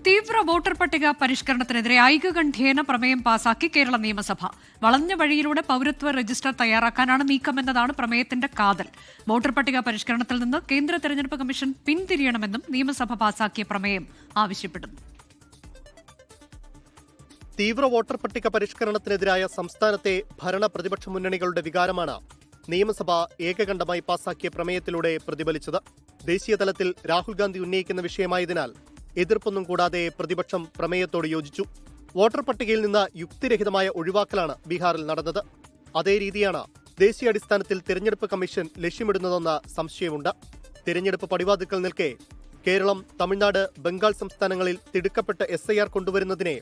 തീവ്ര വോട്ടർ പട്ടിക പരിഷ്കരണത്തിനെതിരെ ഐകകണ്ഠ്യേന പ്രമേയം പാസാക്കി കേരള നിയമസഭ. വളഞ്ഞ വഴിയിലൂടെ പൗരത്വ രജിസ്റ്റർ തയ്യാറാക്കാനാണ് നീക്കമെന്നതാണ് പ്രമേയത്തിന്റെ കാതൽ. വോട്ടർ പട്ടിക പരിഷ്കരണത്തിൽ നിന്ന് കേന്ദ്ര തെരഞ്ഞെടുപ്പ് കമ്മീഷൻ പിന്തിരിയണമെന്നും നിയമസഭ പാസാക്കിയ പ്രമേയം ആവശ്യപ്പെടുന്നു. തീവ്ര വോട്ടർ പട്ടിക പരിഷ്കരണത്തിനെതിരായ സംസ്ഥാനത്തെ ഭരണ പ്രതിപക്ഷ മുന്നണികളുടെ വികാരമാണ് നിയമസഭ ഏകകണ്ഠമായി പാസാക്കിയ പ്രമേയത്തിലൂടെ പ്രതിഫലിച്ചത്. ദേശീയ തലത്തിൽ രാഹുൽ ഗാന്ധി ഉന്നയിക്കുന്ന വിഷയമായതിനാൽ എതിർപ്പൊന്നും കൂടാതെ പ്രതിപക്ഷം പ്രമേയത്തോട് യോജിച്ചു. വോട്ടർ പട്ടികയിൽ നിന്ന് യുക്തിരഹിതമായ ഒഴിവാക്കലാണ് ബീഹാറിൽ നടന്നത്. അതേ രീതിയാണ് ദേശീയാടിസ്ഥാനത്തിൽ തെരഞ്ഞെടുപ്പ് കമ്മീഷൻ ലക്ഷ്യമിടുന്നതെന്ന സംശയമുണ്ട്. തെരഞ്ഞെടുപ്പ് പടിവാതിൽക്കൽ നിൽക്കെ കേരളം, തമിഴ്നാട്, ബംഗാൾ സംസ്ഥാനങ്ങളിൽ തിടുക്കപ്പെട്ട SIR കൊണ്ടുവരുന്നതിനെ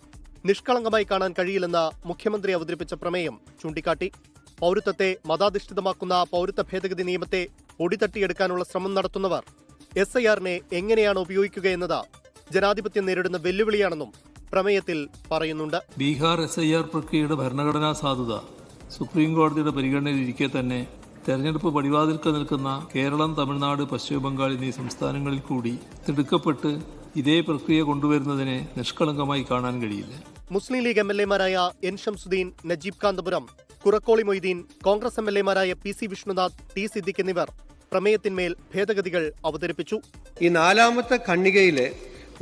നിഷ്കളങ്കമായി കാണാൻ കഴിയില്ലെന്ന് മുഖ്യമന്ത്രി അവതരിപ്പിച്ച പ്രമേയം ചൂണ്ടിക്കാട്ടി. പൗരത്വത്തെ മതാധിഷ്ഠിതമാക്കുന്ന പൗരത്വ ഭേദഗതി നിയമത്തെ ഒടിതട്ടിയെടുക്കാനുള്ള ശ്രമം നടത്തുന്നവർ SIR-നെ എങ്ങനെയാണ് ഉപയോഗിക്കുകയെന്നത് ജനാധിപത്യം നേരിടുന്ന വെല്ലുവിളിയാണെന്നും പ്രമേയത്തിൽ പറയുന്നുണ്ട്. ബീഹാർ SIR പ്രക്രിയയുടെ ഭരണഘടനാ സാധുത സുപ്രീം കോടതിയുടെ പരിഗണനയിലിരിക്കെ തന്നെ തെരഞ്ഞെടുപ്പ് പടിവാതിൽക്ക് നിൽക്കുന്ന കേരളം, തമിഴ്നാട്, പശ്ചിമ ബംഗാൾ എന്നീ സംസ്ഥാനങ്ങളിൽ കൂടി തിടുക്കപ്പെട്ട് ഇതേ പ്രക്രിയ കൊണ്ടുവരുന്നതിനെ നിഷ്കളങ്കമായി കാണാൻ കഴിയില്ല. മുസ്ലിം ലീഗ് MLA-മാരായ N. ഷംസുദ്ദീൻ, നജീബ് കാന്തപുരം, കുറക്കോളി മൊയ്തീൻ, കോൺഗ്രസ് MLA-മാരായ PC വിഷ്ണുനാഥ്, T. സിദ്ദിഖ് എന്നിവർ പ്രമേയത്തിന്മേൽ ഭേദഗതികൾ അവതരിപ്പിച്ചു. ഈ നാലാമത്തെ ഖണ്ഡികയിലെ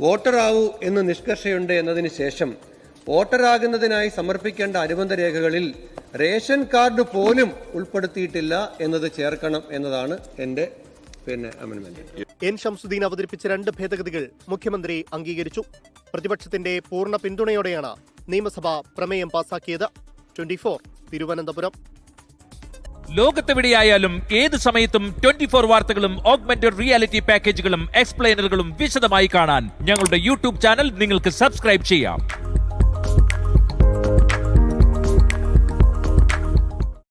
വോട്ടറാവൂ എന്ന് നിഷ്കർഷയുണ്ട് എന്നതിന് ശേഷം വോട്ടറാകുന്നതിനായി സമർപ്പിക്കേണ്ട അനുബന്ധ രേഖകളിൽ റേഷൻ കാർഡ് പോലും ഉൾപ്പെടുത്തിയിട്ടില്ല എന്നത് ചേർക്കണം എന്നതാണ് എന്റെ അമെൻഡ്മെന്റ്. N. ഷംസുദ്ദീൻ അവതരിപ്പിച്ച 2 ഭേദഗതികൾ മുഖ്യമന്ത്രി അംഗീകരിച്ചു. പ്രതിപക്ഷത്തിന്റെ പൂർണ്ണ പിന്തുണയോടെയാണ് നിയമസഭ പ്രമേയം പാസാക്കിയത്. 24 തിരുവനന്തപുരം. ലോകത്തെവിടെയായാലും ഏത് സമയത്തും 24 വാർത്തകളും ഓഗ്മെന്റഡ് റിയാലിറ്റി പാക്കേജുകളും എക്സ്പ്ലെയിനറുകളും വിശദമായി കാണാൻ ഞങ്ങളുടെ YouTube ചാനൽ നിങ്ങൾക്ക് സബ്സ്ക്രൈബ് ചെയ്യാം.